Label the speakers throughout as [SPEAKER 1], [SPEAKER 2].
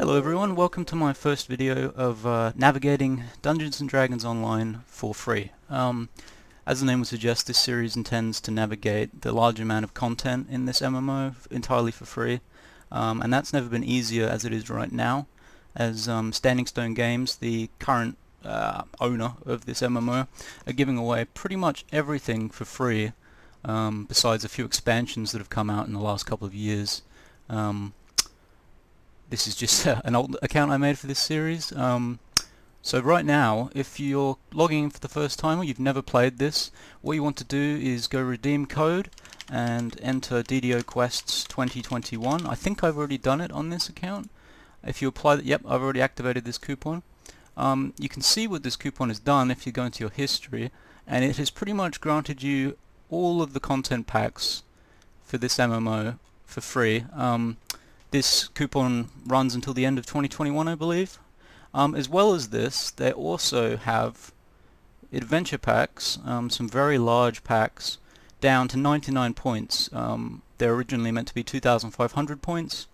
[SPEAKER 1] Hello everyone, welcome to my first video of navigating Dungeons & Dragons Online for free. As the name would suggest, this series intends to navigate the large amount of content in this MMO entirely for free, and that's never been easier as it is right now, as Standing Stone Games, the current owner of this MMO, are giving away pretty much everything for free, besides a few expansions that have come out in the last couple of years. This is just an old account I made for this series. So right now, if you're logging in for the first time or you've never played this, what you want to do is go redeem code and enter DDO Quests 2021. I think I've already done it on this account. If you apply that, yep, I've already activated this coupon. You can see what this coupon has done if you go into your history, and it has pretty much granted you all of the content packs for this MMO for free. This coupon runs until the end of 2021, I believe. As well as this, they also have adventure packs, some very large packs, down to 99 points. They're originally meant to be 2,500 points.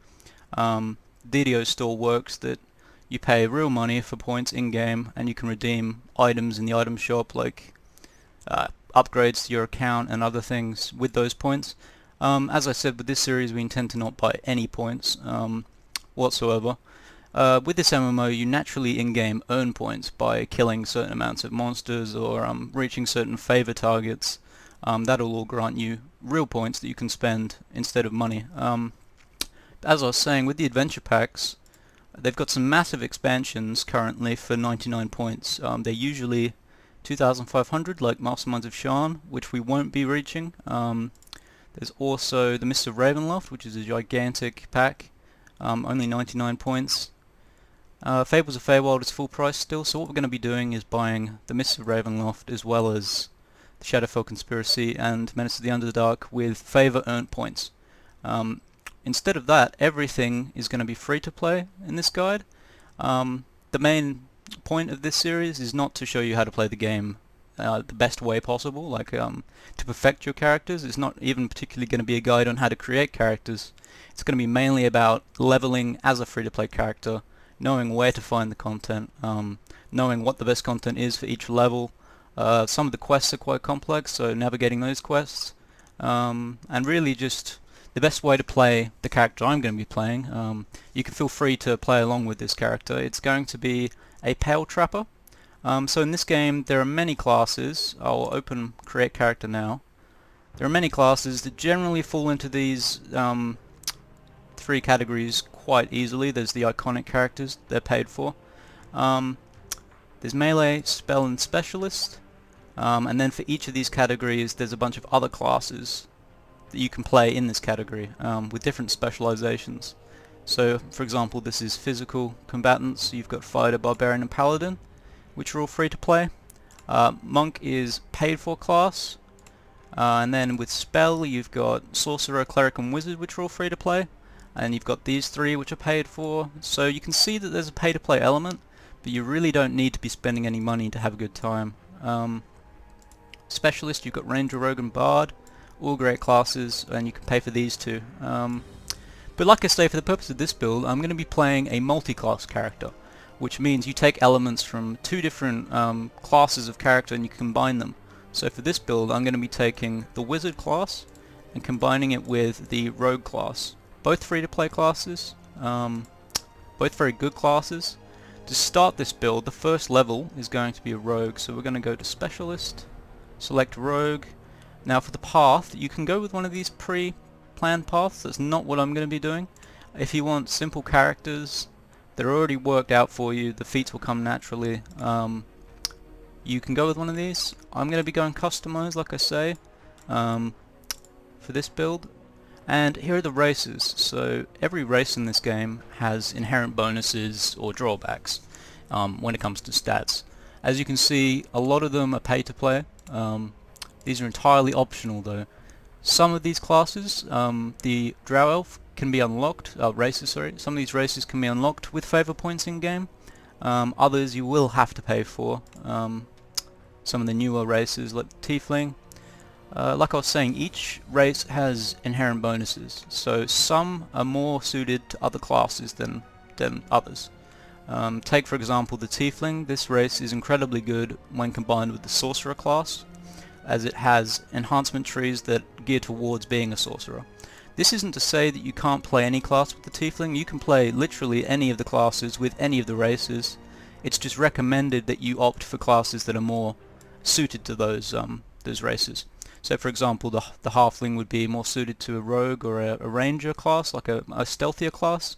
[SPEAKER 1] DDO still works that you pay real money for points in-game, and you can redeem items in the item shop, like upgrades to your account and other things with those points. As I said, with this series we intend to not buy any points whatsoever. With this MMO you naturally in-game earn points by killing certain amounts of monsters or reaching certain favor targets. That'll all grant you real points that you can spend instead of money. As I was saying, with the adventure packs, they've got some massive expansions currently for 99 points. They're usually 2,500, like Masterminds of Sharn, which we won't be reaching. There's also the Mists of Ravenloft, which is a gigantic pack, only 99 points. Fables of Feywild is full price still, so what we're going to be doing is buying the Mists of Ravenloft as well as the Shadowfell Conspiracy and Menace of the Underdark with favor earned points. Instead of that, everything is going to be free to play in this guide. The main point of this series is not to show you how to play the game the best way possible, like to perfect your characters. It's not even particularly going to be a guide on how to create characters. It's going to be mainly about leveling as a free-to-play character, knowing where to find the content, knowing what the best content is for each level. Some of the quests are quite complex, so navigating those quests, and really just the best way to play the character I'm going to be playing. You can feel free to play along with this character. It's going to be a Pale Trapper. So in this game there are many classes. I'll open create character now. There are many classes that generally fall into these three categories quite easily. There's the iconic characters, they're paid for. There's melee, spell and specialist, and then for each of these categories there's a bunch of other classes that you can play in this category with different specializations. So for example, this is physical combatants, so you've got fighter, barbarian and paladin, which are all free to play. Monk is paid for class, and then with spell you've got sorcerer, cleric and wizard, which are all free to play, and you've got these three which are paid for. So you can see that there's a pay to play element, but you really don't need to be spending any money to have a good time. Specialist, you've got ranger, rogue and bard, all great classes, and you can pay for these too. But like I say, for the purpose of this build I'm going to be playing a multi-class character, which means you take elements from two different classes of character and you combine them. So for this build I'm going to be taking the wizard class and combining it with the rogue class. Both free to play classes, both very good classes. To start this build, the first level is going to be a rogue, so we're going to go to specialist, select rogue. Now for the path, you can go with one of these pre-planned paths. That's not what I'm going to be doing. If you want simple characters, they're already worked out for you, the feats will come naturally. You can go with one of these. I'm going to be going customized, like I say, for this build. And here are the races. So every race in this game has inherent bonuses or drawbacks when it comes to stats. As you can see, a lot of them are pay to play. These are entirely optional though. Some of these classes, the Drow Elf, can be unlocked, some of these races can be unlocked with favor points in game. Others you will have to pay for. Some of the newer races like Tiefling. Like I was saying, each race has inherent bonuses, so some are more suited to other classes than than others. Take for example the Tiefling. This race is incredibly good when combined with the Sorcerer class, as it has enhancement trees that gear towards being a Sorcerer. This isn't to say that you can't play any class with the Tiefling. You can play literally any of the classes with any of the races. It's just recommended that you opt for classes that are more suited to those races. So for example, the Halfling would be more suited to a Rogue or a Ranger class, like a stealthier class.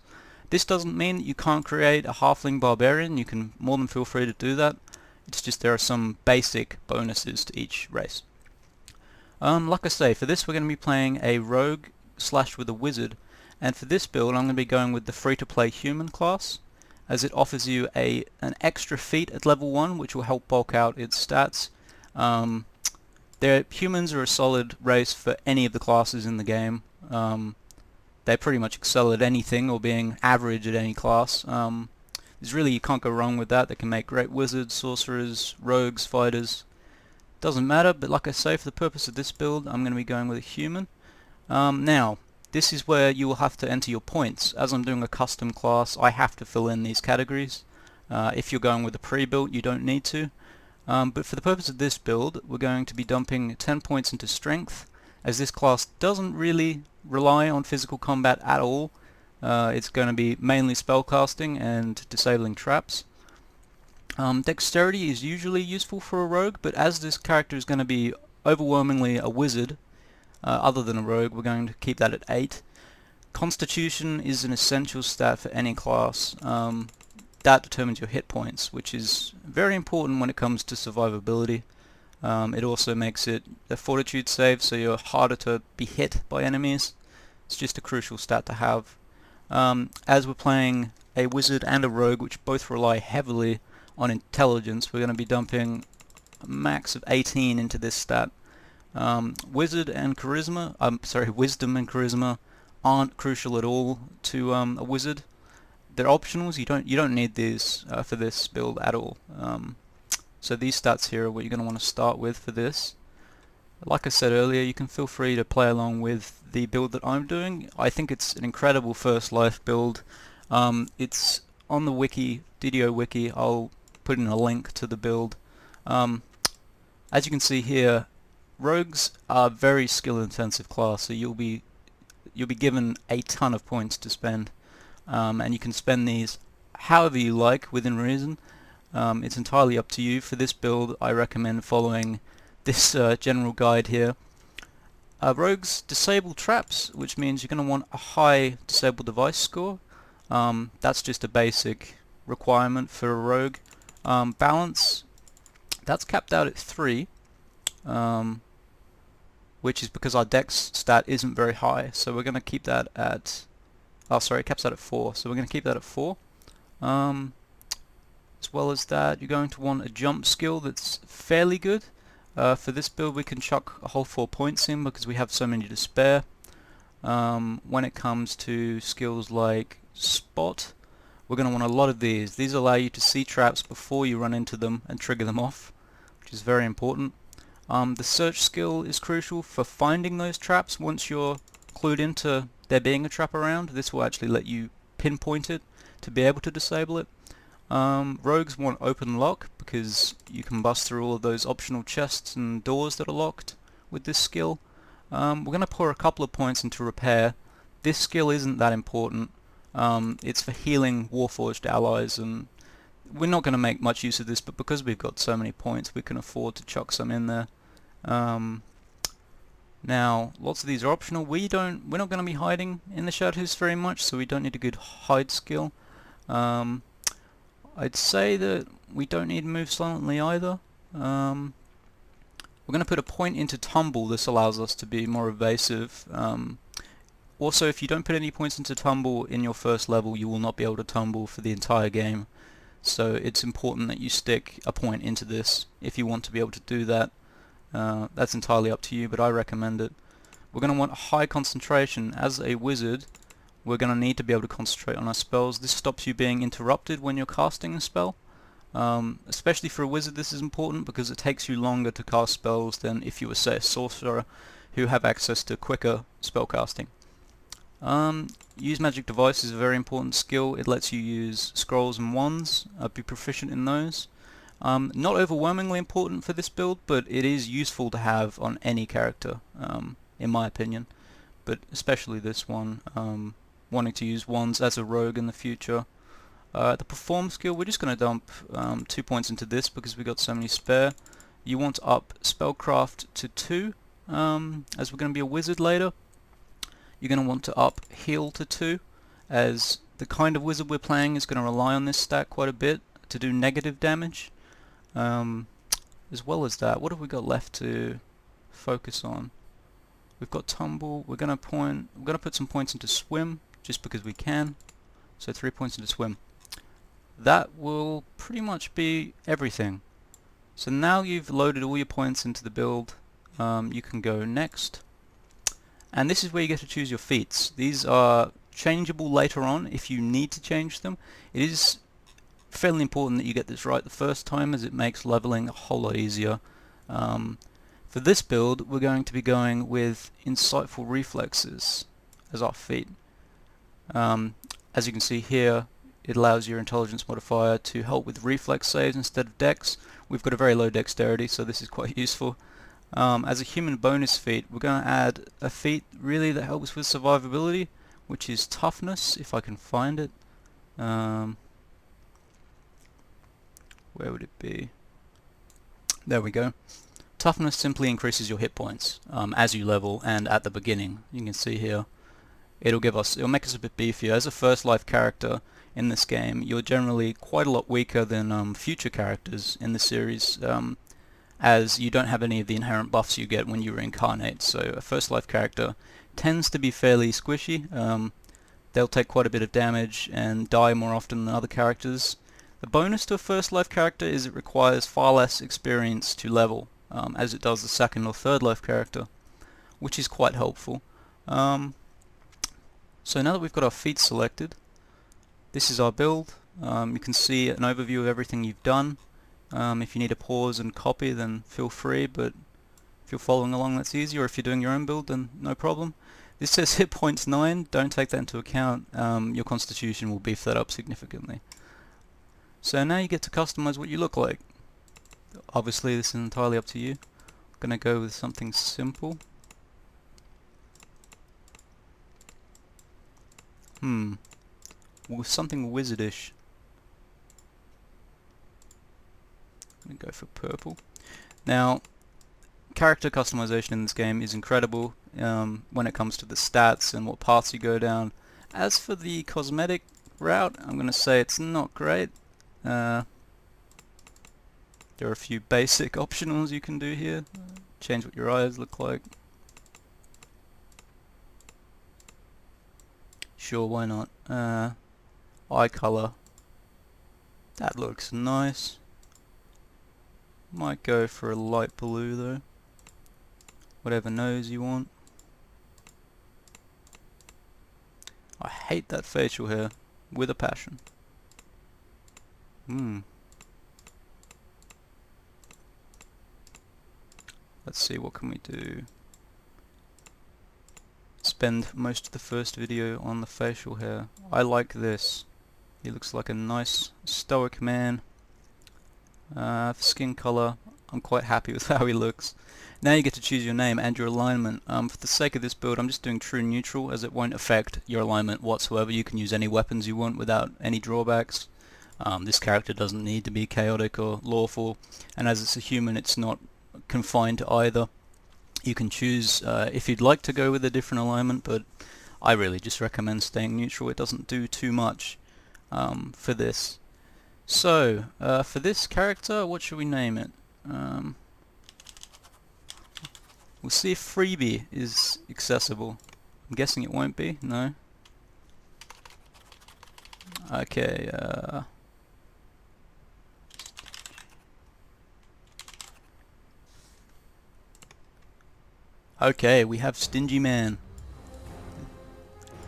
[SPEAKER 1] This doesn't mean that you can't create a Halfling Barbarian. You can more than feel free to do that. It's just there are some basic bonuses to each race. Like I say, for this we're going to be playing a Rogue slashed with a Wizard, and for this build I'm going to be going with the free-to-play Human class, as it offers you an extra feat at level 1 which will help bulk out its stats. Humans are a solid race for any of the classes in the game. They pretty much excel at anything or being average at any class. You can't go wrong with that. They can make great wizards, sorcerers, rogues, fighters. Doesn't matter, but like I say, for the purpose of this build I'm going to be going with a human. Now, this is where you will have to enter your points. As I'm doing a custom class, I have to fill in these categories. If you're going with a pre-built, you don't need to. But for the purpose of this build, we're going to be dumping 10 points into strength, as this class doesn't really rely on physical combat at all. It's going to be mainly spellcasting and disabling traps. Dexterity is usually useful for a rogue, but as this character is going to be overwhelmingly a wizard, other than a rogue, we're going to keep that at 8. Constitution is an essential stat for any class. That determines your hit points, which is very important when it comes to survivability. It also makes it a fortitude save, so you're harder to be hit by enemies. It's just a crucial stat to have. As we're playing a wizard and a rogue, which both rely heavily on intelligence, we're going to be dumping a max of 18 into this stat. Wisdom and charisma aren't crucial at all to a wizard. They're optionals. You don't need these for this build at all. So these stats here are what you're going to want to start with for this. Like I said earlier, you can feel free to play along with the build that I'm doing. I think it's an incredible first life build. It's on the wiki, DDO wiki. I'll put in a link to the build. As you can see here, rogues are a very skill-intensive class, so you'll be given a ton of points to spend, and you can spend these however you like within reason. It's entirely up to you. For this build, I recommend following this general guide here. Rogues disable traps, which means you're going to want a high disable device score. That's just a basic requirement for a rogue. Balance, that's capped out at 3, which is because our dex stat isn't very high, so we're going to keep that at, it caps out at 4, so we're going to keep that at 4. As well as that, you're going to want a jump skill that's fairly good. For this build we can chuck a whole 4 points in because we have so many to spare. When it comes to skills like spot, we're going to want a lot of these. These allow you to see traps before you run into them and trigger them off, which is very important. The search skill is crucial for finding those traps. Once you're clued into there being a trap around, this will actually let you pinpoint it to be able to disable it. Rogues want open lock because you can bust through all of those optional chests and doors that are locked with this skill. We're going to pour a couple of points into repair. This skill isn't that important. It's for healing Warforged allies, and we're not going to make much use of this, but because we've got so many points we can afford to chuck some in there. Now, lots of these are optional. We're not going to be hiding in the shadows very much, so we don't need a good hide skill. I'd say that we don't need to move silently either. We're going to put a point into tumble. This allows us to be more evasive. Also, if you don't put any points into tumble in your first level, you will not be able to tumble for the entire game. So it's important that you stick a point into this if you want to be able to do that. That's entirely up to you, but I recommend it. We're going to want a high concentration. As a wizard, we're going to need to be able to concentrate on our spells. This stops you being interrupted when you're casting a spell. Especially for a wizard this is important because it takes you longer to cast spells than if you were, say, a sorcerer who have access to quicker spellcasting. Use magic device is a very important skill. It lets you use scrolls and wands, be proficient in those. Not overwhelmingly important for this build, but it is useful to have on any character, in my opinion. But especially this one, wanting to use wands as a rogue in the future. The perform skill, we're just going to dump 2 points into this because we got so many spare. You want to up spellcraft to 2, as we're going to be a wizard later. You're going to want to up heal to 2, as the kind of wizard we're playing is going to rely on this stat quite a bit to do negative damage. As well as that, what have we got left to focus on? We've got tumble. We're going to put some points into swim just because we can. So 3 points into swim. That will pretty much be everything. So now you've loaded all your points into the build, you can go next. And this is where you get to choose your feats. These are changeable later on if you need to change them. It is fairly important that you get this right the first time, as it makes leveling a whole lot easier. For this build, we're going to be going with Insightful Reflexes as our feat. As you can see here, it allows your intelligence modifier to help with reflex saves instead of dex. We've got a very low dexterity, so this is quite useful. As a human bonus feat, we're going to add a feat really that helps with survivability, which is Toughness, if I can find it. Where would it be? There we go. Toughness simply increases your hit points as you level and at the beginning. You can see here, it'll make us a bit beefier. As a first life character in this game, you're generally quite a lot weaker than future characters in the series, as you don't have any of the inherent buffs you get when you reincarnate. So a first life character tends to be fairly squishy. They'll take quite a bit of damage and die more often than other characters. The bonus to a first life character is it requires far less experience to level, as it does the second or third life character, which is quite helpful. So now that we've got our feats selected, this is our build. You can see an overview of everything you've done. If you need to pause and copy, then feel free, but if you're following along, that's easy, or if you're doing your own build, then no problem. This says hit points 9, don't take that into account. Your constitution will beef that up significantly. So now you get to customize what you look like. Obviously this is entirely up to you. I'm going to go with something simple. With something wizardish. I'm going to go for purple. Now, character customization in this game is incredible when it comes to the stats and what paths you go down. As for the cosmetic route, I'm going to say it's not great. There are a few basic optionals you can do here. Change what your eyes look like. Sure, why not? Eye color. That looks nice. Might go for a light blue though. Whatever nose you want. I hate that facial hair with a passion. Let's see, what can we do? Spend most of the first video on the facial hair. I like this. He looks like a nice stoic man. For skin color, I'm quite happy with how he looks. Now you get to choose your name and your alignment. For the sake of this build, I'm just doing true neutral, as it won't affect your alignment whatsoever. You can use any weapons you want without any drawbacks. This character doesn't need to be chaotic or lawful, and as it's a human, it's not confined to either. You can choose if you'd like to go with a different alignment, but I really just recommend staying neutral. It doesn't do too much for this. So, for this character, what should we name it? We'll see if freebie is accessible. I'm guessing it won't be, no? Okay, okay, we have Stingy Man.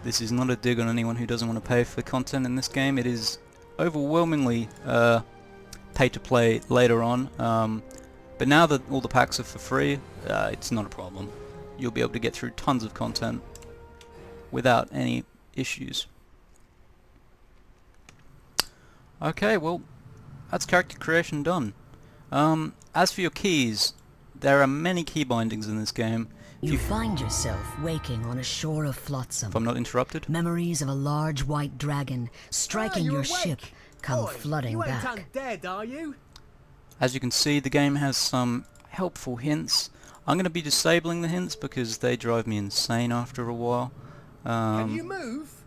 [SPEAKER 1] This is not a dig on anyone who doesn't want to pay for content in this game. It is overwhelmingly pay to play later on, but now that all the packs are for free, it's not a problem. You'll be able to get through tons of content. without any issues. Okay, well, that's character creation done. As for your keys, there are many key bindings in this game.
[SPEAKER 2] You find yourself waking on a shore of flotsam.
[SPEAKER 1] If I'm not interrupted.
[SPEAKER 2] Memories of a large white dragon striking your ship come flooding
[SPEAKER 3] you
[SPEAKER 2] back.
[SPEAKER 3] ain't undead, are you?
[SPEAKER 1] As you can see, the game has some helpful hints. I'm going to be disabling the hints because they drive me insane after a while.
[SPEAKER 3] Can you move?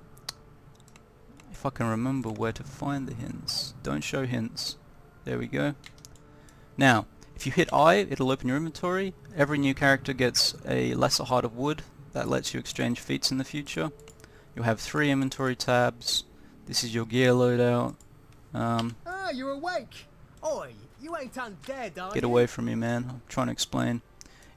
[SPEAKER 1] If I can remember where to find the hints. Don't show hints. There we go. Now, if you hit I, it'll open your inventory. Every new character gets a lesser heart of wood. That lets you exchange feats in the future. You'll have 3 inventory tabs. This is your gear loadout.
[SPEAKER 3] You're awake. Oi, you ain't undead, are you?
[SPEAKER 1] Get away from me, man. I'm trying to explain.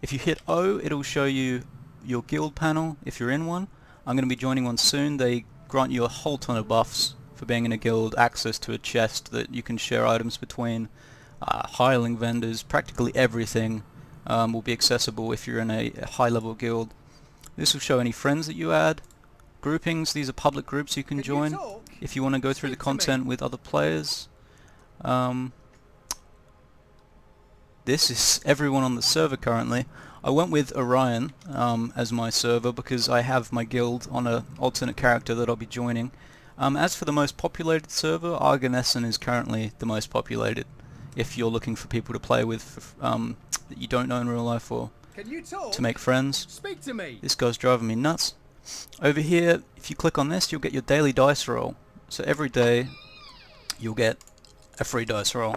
[SPEAKER 1] If you hit O, it'll show you your guild panel, if you're in one. I'm going to be joining one soon. They grant you a whole ton of buffs for being in a guild, access to a chest that you can share items between, Highlink vendors, practically everything will be accessible if you're in a high level guild. This will show any friends that you add, groupings. These are public groups you can join if you want to go through the content with other players. This is everyone on the server currently. I went with Orion as my server because I have my guild on an alternate character that I'll be joining. As for the most populated server, Argonessen is currently the most populated. If you're looking for people to play with that you don't know in real life or to make friends.
[SPEAKER 3] Speak to me.
[SPEAKER 1] This guy's driving me nuts. Over here, if you click on this, you'll get your daily dice roll. So every day, you'll get a free dice roll.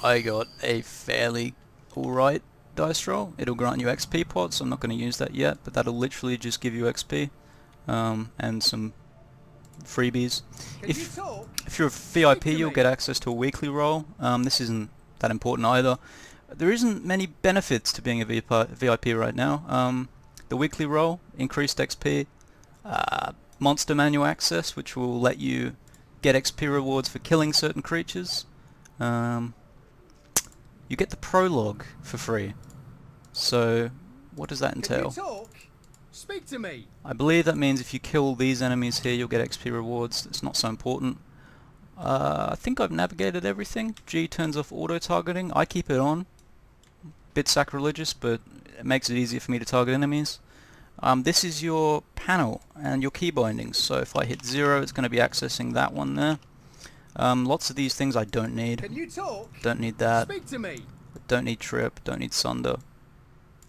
[SPEAKER 1] I got a fairly alright dice roll. It'll grant you XP pots. I'm not going to use that yet, but that'll literally just give you XP and some freebies. If you're a VIP, you'll get access to a weekly roll. This isn't that important either. There isn't many benefits to being a VIP right now. The weekly roll, increased XP, monster manual access, which will let you get XP rewards for killing certain creatures. You get the prologue for free. So, what does that entail?
[SPEAKER 3] Speak to me.
[SPEAKER 1] I believe that means if you kill these enemies here, you'll get XP rewards. It's not so important. I think I've navigated everything. G turns off auto-targeting. I keep it on. Bit sacrilegious, but it makes it easier for me to target enemies. This is your panel and your key bindings. So if I hit 0, it's going to be accessing that one there. Lots of these things I don't need.
[SPEAKER 3] Can you talk?
[SPEAKER 1] Don't need that.
[SPEAKER 3] Speak to me.
[SPEAKER 1] Don't need trip. Don't need sunder.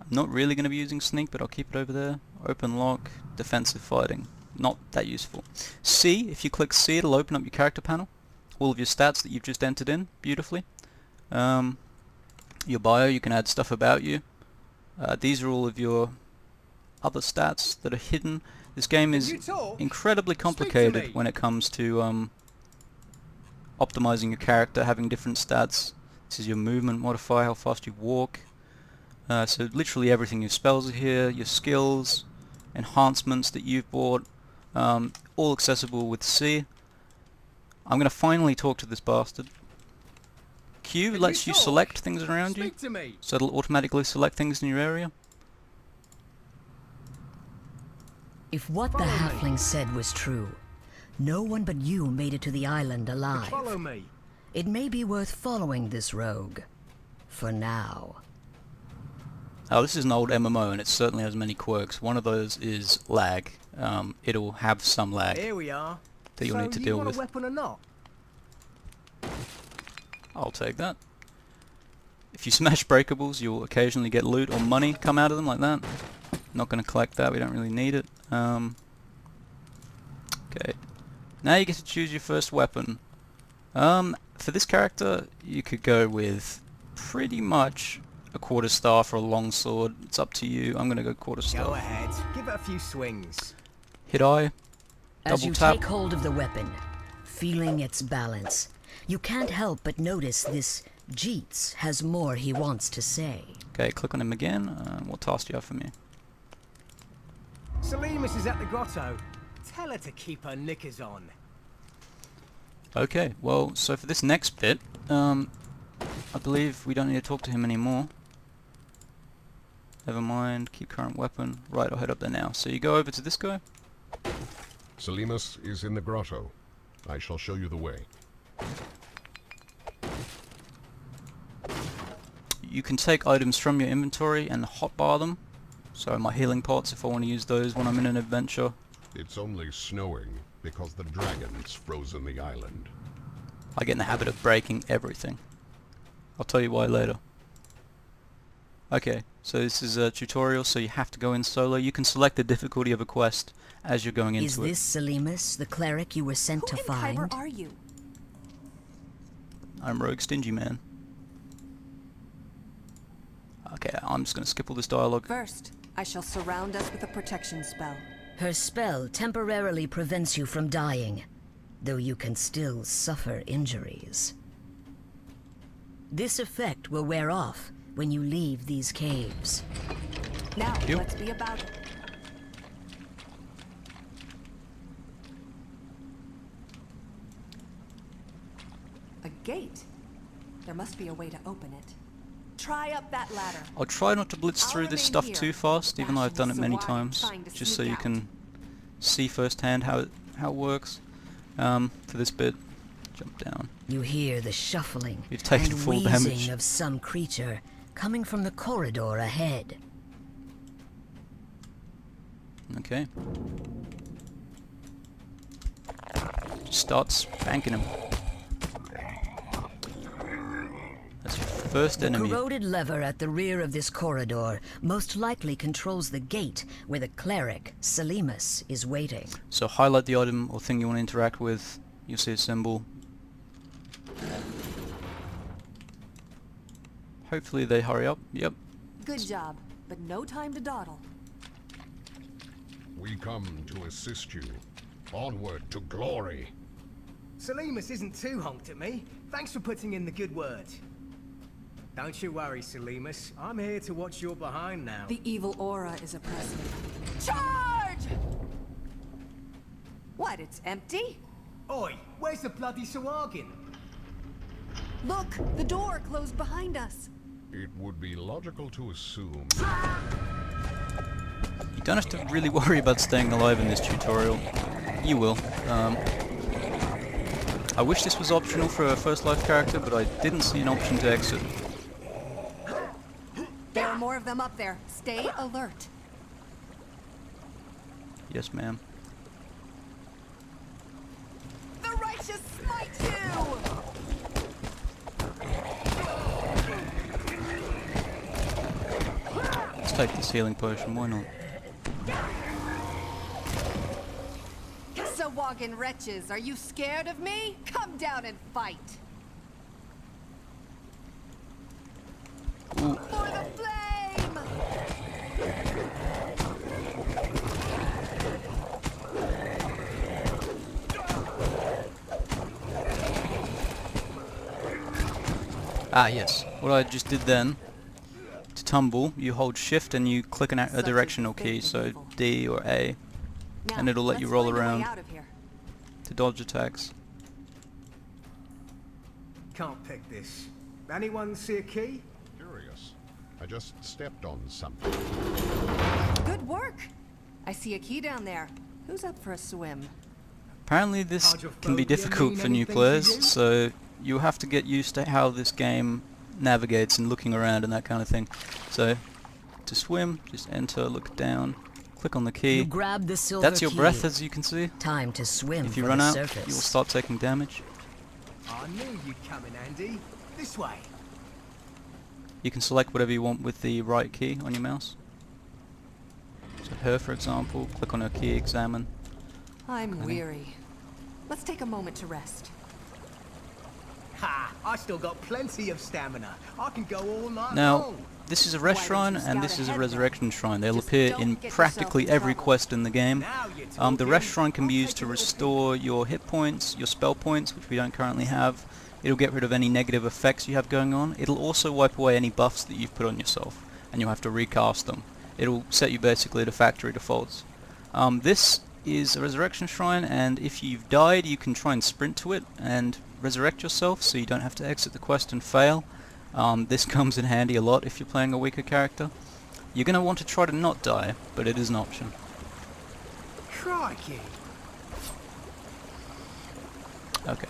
[SPEAKER 1] I'm not really going to be using sneak, but I'll keep it over there. Open lock, defensive fighting. Not that useful. C, if you click C, it'll open up your character panel. All of your stats that you've just entered in beautifully. Your bio, you can add stuff about you. These are all of your other stats that are hidden. This game is incredibly complicated when it comes to optimizing your character, having different stats. This is your movement modifier, how fast you walk. So literally everything, your spells are here, your skills, enhancements that you've bought, all accessible with C. I'm going to finally talk to this bastard. Q lets you select things around you, so it'll automatically select things in your area.
[SPEAKER 2] If what the halfling said was true, no one but you made it to the island alive.
[SPEAKER 3] Follow me.
[SPEAKER 2] It may be worth following this rogue. For now.
[SPEAKER 1] Oh, this is an old MMO and it certainly has many quirks. One of those is lag. It'll have some lag
[SPEAKER 3] Here we are.
[SPEAKER 1] that you'll need to deal with.
[SPEAKER 3] So you want a weapon or not?
[SPEAKER 1] I'll take that. If you smash breakables, you'll occasionally get loot or money come out of them like that. Not going to collect that, we don't really need it. Okay. Now you get to choose your first weapon. For this character, you could go with pretty much a quarterstaff or a longsword. It's up to you. I'm going to go quarterstaff.
[SPEAKER 3] Go ahead. Give it a few swings.
[SPEAKER 1] Hit I.
[SPEAKER 2] As you
[SPEAKER 1] Double tap.
[SPEAKER 2] take hold of the weapon, feeling its balance, you can't help but notice this Jeets has more he wants to say.
[SPEAKER 1] Okay, click on him again. What task do you have for me?
[SPEAKER 3] Salimus is at the grotto. Tell her to keep her knickers on.
[SPEAKER 1] Okay, well, so for this next bit, I believe we don't need to talk to him anymore. Never mind, keep current weapon. Right, I'll head up there now. So you go over to this guy.
[SPEAKER 4] Selimus is in the grotto. I shall show you the way.
[SPEAKER 1] You can take items from your inventory and hotbar them. So my healing pots, if I want to use those when I'm in an adventure.
[SPEAKER 4] It's only snowing because the dragon's frozen the island.
[SPEAKER 1] I get in the habit of breaking everything. I'll tell you why later. Okay, so this is a tutorial, so you have to go in solo. You can select the difficulty of a quest as you're going into it.
[SPEAKER 2] Is this Selimus, the cleric you were sent to find?
[SPEAKER 5] Who in Kyber are you?
[SPEAKER 1] I'm Rogue Stingy Man. Okay, I'm just going to skip all this dialogue.
[SPEAKER 5] First, I shall surround us with a protection spell.
[SPEAKER 2] Her spell temporarily prevents you from dying, though you can still suffer injuries. This effect will wear off when you leave these caves.
[SPEAKER 5] Now,
[SPEAKER 1] Yep.
[SPEAKER 5] let's be about it. A gate? There must be a way to open it. Try up that ladder.
[SPEAKER 1] I'll try not to blitz
[SPEAKER 5] I'll
[SPEAKER 1] through this
[SPEAKER 5] remain
[SPEAKER 1] stuff
[SPEAKER 5] here,
[SPEAKER 1] too fast, even though I've done it many
[SPEAKER 5] bashing
[SPEAKER 1] times,
[SPEAKER 5] swine trying to
[SPEAKER 1] just so
[SPEAKER 5] sneak
[SPEAKER 1] you
[SPEAKER 5] out.
[SPEAKER 1] can see firsthand how it works. For this bit, jump down.
[SPEAKER 2] You hear the shuffling
[SPEAKER 1] You've taken
[SPEAKER 2] and
[SPEAKER 1] full
[SPEAKER 2] wheezing
[SPEAKER 1] damage.
[SPEAKER 2] of some creature coming from the corridor ahead.
[SPEAKER 1] Okay. Just start spanking him. That's your first
[SPEAKER 2] The
[SPEAKER 1] enemy.
[SPEAKER 2] corroded lever at the rear of this corridor most likely controls the gate where the cleric, Selimus, is waiting.
[SPEAKER 1] So highlight the item or thing you want to interact with. You'll see a symbol. Hopefully they hurry up. Yep.
[SPEAKER 5] Good job, but no time to dawdle.
[SPEAKER 4] We come to assist you. Onward to glory.
[SPEAKER 3] Selimus isn't too honked at me. Thanks for putting in the good word. Don't you worry, Selimus. I'm here to watch your behind now.
[SPEAKER 5] The evil aura is oppressive. Charge! What, it's empty?
[SPEAKER 3] Oi, where's the bloody Sahuagin?
[SPEAKER 5] Look, the door closed behind us.
[SPEAKER 4] It would be logical to assume.
[SPEAKER 1] You don't have to really worry about staying alive in this tutorial. You will. I wish this was optional for a first life character, but I didn't see an option to exit.
[SPEAKER 5] There are more of them up there. Stay alert.
[SPEAKER 1] Yes, ma'am.
[SPEAKER 5] The righteous smite you!
[SPEAKER 1] Let's take this healing potion, why not?
[SPEAKER 5] Sahuagin wretches, are you scared of me? Come down and fight!
[SPEAKER 1] Ooh.
[SPEAKER 5] For the flame!
[SPEAKER 1] Ah, yes. What I just did then, to tumble, you hold shift and you click a
[SPEAKER 5] Such is the
[SPEAKER 1] directional
[SPEAKER 5] fate
[SPEAKER 1] key,
[SPEAKER 5] of
[SPEAKER 1] so
[SPEAKER 5] evil.
[SPEAKER 1] D or A,
[SPEAKER 5] Now,
[SPEAKER 1] and it'll let you
[SPEAKER 5] let's
[SPEAKER 1] roll
[SPEAKER 5] find a way
[SPEAKER 1] around
[SPEAKER 5] out of here.
[SPEAKER 1] to dodge attacks.
[SPEAKER 3] Can't pick this. Anyone see a key?
[SPEAKER 4] Curious. I just stepped on something.
[SPEAKER 5] Good work! I see a key down there. Who's up for a swim?
[SPEAKER 1] Apparently this can be
[SPEAKER 3] Hydrophobia
[SPEAKER 1] difficult
[SPEAKER 3] mean
[SPEAKER 1] for new
[SPEAKER 3] anything to
[SPEAKER 1] players,
[SPEAKER 3] you?
[SPEAKER 1] so you have to get used to how this game navigates and looking around and that kind of thing. So, to swim, just enter, look down, click on the
[SPEAKER 2] You
[SPEAKER 1] key.
[SPEAKER 2] grab the silver
[SPEAKER 1] That's your
[SPEAKER 2] key.
[SPEAKER 1] breath, as you can see.
[SPEAKER 2] Time to swim
[SPEAKER 1] If you
[SPEAKER 2] for
[SPEAKER 1] run
[SPEAKER 2] the
[SPEAKER 1] out,
[SPEAKER 2] surface.
[SPEAKER 1] you'll start taking damage.
[SPEAKER 3] I knew you'd come in handy. This way.
[SPEAKER 1] You can select whatever you want with the right key on your mouse. So her, for example, click on her key, examine.
[SPEAKER 5] I'm weary. Let's take a moment to rest.
[SPEAKER 3] Ha! I still got plenty of stamina. I can go all night
[SPEAKER 1] Now,
[SPEAKER 3] long.
[SPEAKER 1] this is a rest
[SPEAKER 5] Why don't
[SPEAKER 1] shrine
[SPEAKER 5] you
[SPEAKER 1] and
[SPEAKER 5] scout
[SPEAKER 1] this is a
[SPEAKER 5] ahead
[SPEAKER 1] resurrection shrine. They'll
[SPEAKER 5] Just
[SPEAKER 1] appear
[SPEAKER 5] don't
[SPEAKER 1] in
[SPEAKER 5] get yourself
[SPEAKER 1] practically
[SPEAKER 5] in
[SPEAKER 1] every
[SPEAKER 5] trouble.
[SPEAKER 1] quest in the game.
[SPEAKER 3] Now you're
[SPEAKER 1] The
[SPEAKER 3] talking.
[SPEAKER 1] rest shrine can be
[SPEAKER 3] I'll
[SPEAKER 1] used
[SPEAKER 3] take
[SPEAKER 1] to
[SPEAKER 3] a little
[SPEAKER 1] restore your hit points, your spell points, which we don't currently have. It'll get rid of any negative effects you have going on. It'll also wipe away any buffs that you've put on yourself, and you'll have to recast them. It'll set you basically to factory defaults. This is a resurrection shrine, and if you've died, you can try and sprint to it and resurrect yourself, so you don't have to exit the quest and fail. This comes in handy a lot if you're playing a weaker character. You're going to want to try to not die, but it is an option.
[SPEAKER 3] Crikey!
[SPEAKER 1] Okay.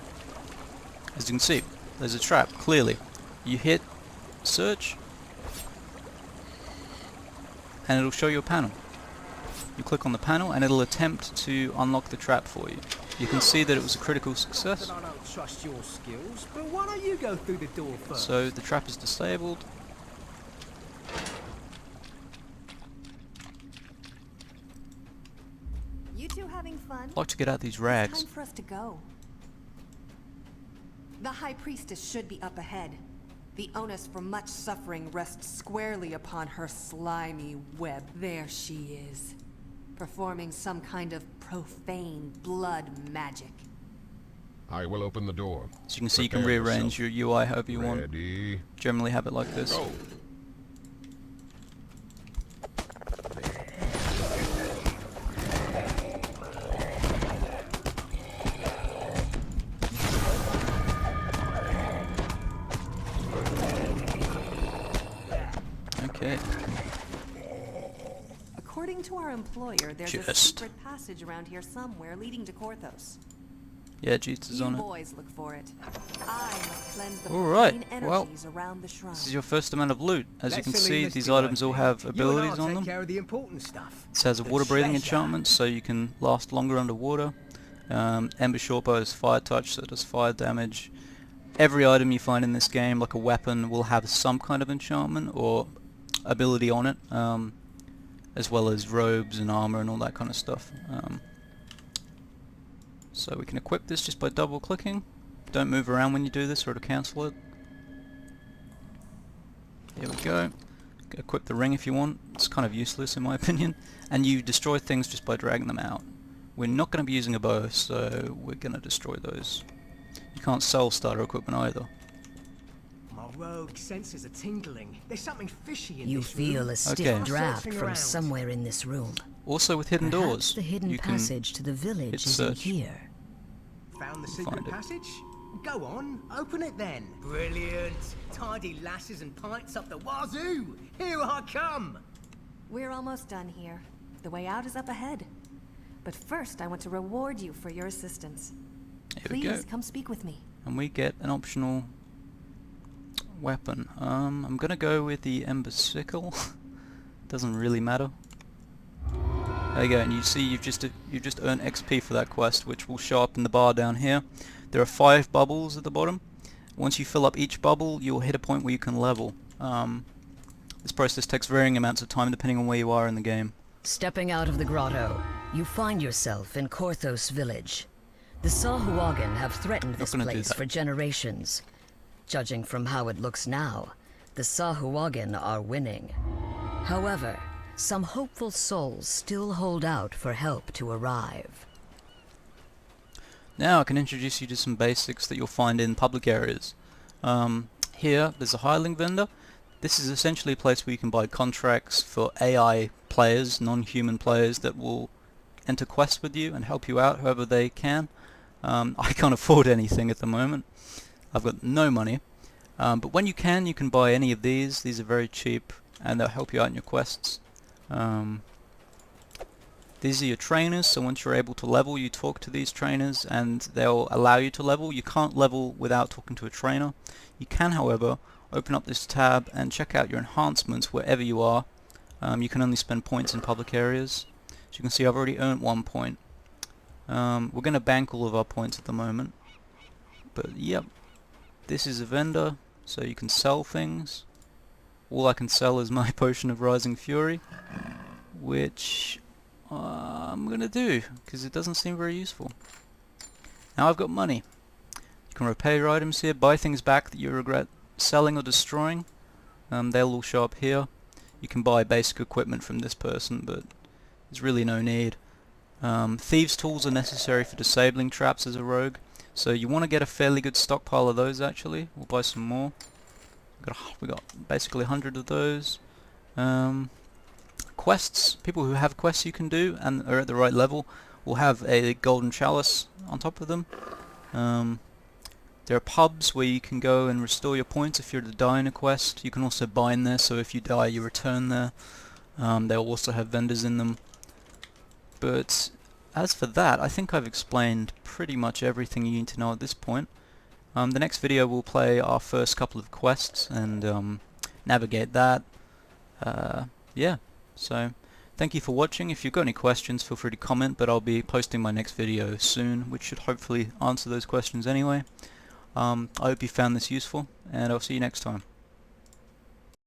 [SPEAKER 1] As you can see, there's a trap, clearly. You hit search, and it'll show you a panel. You click on the panel and it'll attempt to unlock the trap for you. You can see that it was a critical success.
[SPEAKER 3] I don't trust your skills, but why don't you go through the door first?
[SPEAKER 1] So the trap is disabled.
[SPEAKER 5] You two having fun?
[SPEAKER 1] I'd like to get out these
[SPEAKER 5] It's
[SPEAKER 1] rags.
[SPEAKER 5] time for us to go. The High Priestess should be up ahead. The onus for much suffering rests squarely upon her slimy web. There she is, performing some kind of profane blood magic.
[SPEAKER 4] I will open the door.
[SPEAKER 1] So you can see you can
[SPEAKER 4] Prepare
[SPEAKER 1] rearrange
[SPEAKER 4] yourself.
[SPEAKER 1] your UI however you want.
[SPEAKER 4] Ready?
[SPEAKER 1] Generally have it like this.
[SPEAKER 4] Go.
[SPEAKER 1] Okay.
[SPEAKER 5] According to our employer, there's a
[SPEAKER 1] Just.
[SPEAKER 5] secret passage around here somewhere leading to Korthos.
[SPEAKER 1] Yeah, Jesus is
[SPEAKER 5] You
[SPEAKER 1] on it.
[SPEAKER 5] boys look for it. I must cleanse the
[SPEAKER 1] Alright,
[SPEAKER 5] profane
[SPEAKER 1] well,
[SPEAKER 5] energies around the shrine.
[SPEAKER 1] This is your first amount of loot. As you
[SPEAKER 3] Let
[SPEAKER 1] can see,
[SPEAKER 3] Selena's
[SPEAKER 1] these
[SPEAKER 3] do her
[SPEAKER 1] items all
[SPEAKER 3] thing.
[SPEAKER 1] have
[SPEAKER 3] You and
[SPEAKER 1] abilities
[SPEAKER 3] I'll
[SPEAKER 1] on
[SPEAKER 3] take
[SPEAKER 1] them.
[SPEAKER 3] care of the important stuff.
[SPEAKER 1] It has a
[SPEAKER 3] The
[SPEAKER 1] water breathing
[SPEAKER 3] treasure.
[SPEAKER 1] enchantment, so you can last longer underwater. Ember Shortbow is fire touch, so it does fire damage. Every item you find in this game, like a weapon, will have some kind of enchantment or ability on it, as well as robes and armor and all that kind of stuff. So we can equip this just by double clicking. Don't move around when you do this or it'll cancel it. Here we go. Equip the ring if you want. It's kind of useless in my opinion. And you destroy things just by dragging them out. We're not going to be using a bow, so we're going to destroy those. You can't sell starter equipment either.
[SPEAKER 3] My rogue senses are tingling. There's something fishy in
[SPEAKER 2] You
[SPEAKER 3] this
[SPEAKER 2] feel
[SPEAKER 3] room.
[SPEAKER 2] a stiff
[SPEAKER 1] Okay.
[SPEAKER 2] draft
[SPEAKER 3] Searching
[SPEAKER 2] from
[SPEAKER 3] around.
[SPEAKER 2] somewhere in this room.
[SPEAKER 1] Also with hidden
[SPEAKER 2] Perhaps
[SPEAKER 1] doors,
[SPEAKER 2] the hidden
[SPEAKER 1] you can
[SPEAKER 2] passage to the village
[SPEAKER 1] hit
[SPEAKER 2] is in
[SPEAKER 1] search.
[SPEAKER 2] here.
[SPEAKER 3] Found the
[SPEAKER 1] Find
[SPEAKER 3] secret
[SPEAKER 1] it.
[SPEAKER 3] passage? Go on, open it then. Brilliant. Tidy lasses and pints up the wazoo. Here I come.
[SPEAKER 5] We're almost done here. The way out is up ahead. But first, I want to reward you for your assistance.
[SPEAKER 1] Here we go.
[SPEAKER 5] Please come speak with me.
[SPEAKER 1] And we get an optional weapon. I'm gonna go with the Ember Sickle. Doesn't really matter. There you go, and you see you've just earned XP for that quest, which will show up in the bar down here. There are 5 bubbles at the bottom. Once you fill up each bubble, you'll hit a point where you can level. This process takes varying amounts of time depending on where you are in the game.
[SPEAKER 2] Stepping out of the grotto, you find yourself in Korthos village. The Sahuagin have threatened this
[SPEAKER 1] gonna do
[SPEAKER 2] place
[SPEAKER 1] that.
[SPEAKER 2] for generations. Judging from how it looks now, the Sahuagin are winning. However, some hopeful souls still hold out for help to arrive.
[SPEAKER 1] Now I can introduce you to some basics that you'll find in public areas. Here, there's a Highlink Vendor. This is essentially a place where you can buy contracts for AI players, non-human players that will enter quests with you and help you out however they can. I can't afford anything at the moment. I've got no money. But when you can buy any of these. These are very cheap and they'll help you out in your quests. These are your trainers, so once you're able to level, you talk to these trainers and they'll allow you to level. You can't level without talking to a trainer. You can, however, open up this tab and check out your enhancements wherever you are. You can only spend points in public areas. So you can see I've already earned 1 point. We're going to bank all of our points at the moment. But yep, this is a vendor, so you can sell things. All I can sell is my potion of Rising Fury, which I'm going to do, because it doesn't seem very useful. Now I've got money. You can repair items here, buy things back that you regret selling or destroying. They'll all show up here. You can buy basic equipment from this person, but there's really no need. Thieves' tools are necessary for disabling traps as a rogue, so you want to get a fairly good stockpile of those actually. We'll buy some more. We got basically 100 of those. Quests, people who have quests you can do and are at the right level will have a golden chalice on top of them. There are pubs where you can go and restore your points if you're to die in a quest. You can also bind there, so if you die you return there. They'll also have vendors in them. But as for that, I think I've explained pretty much everything you need to know at this point. The next video we'll play our first couple of quests and navigate that. Yeah, so thank you for watching. If you've got any questions, feel free to comment, but I'll be posting my next video soon, which should hopefully answer those questions anyway. I hope you found this useful, and I'll see you next time.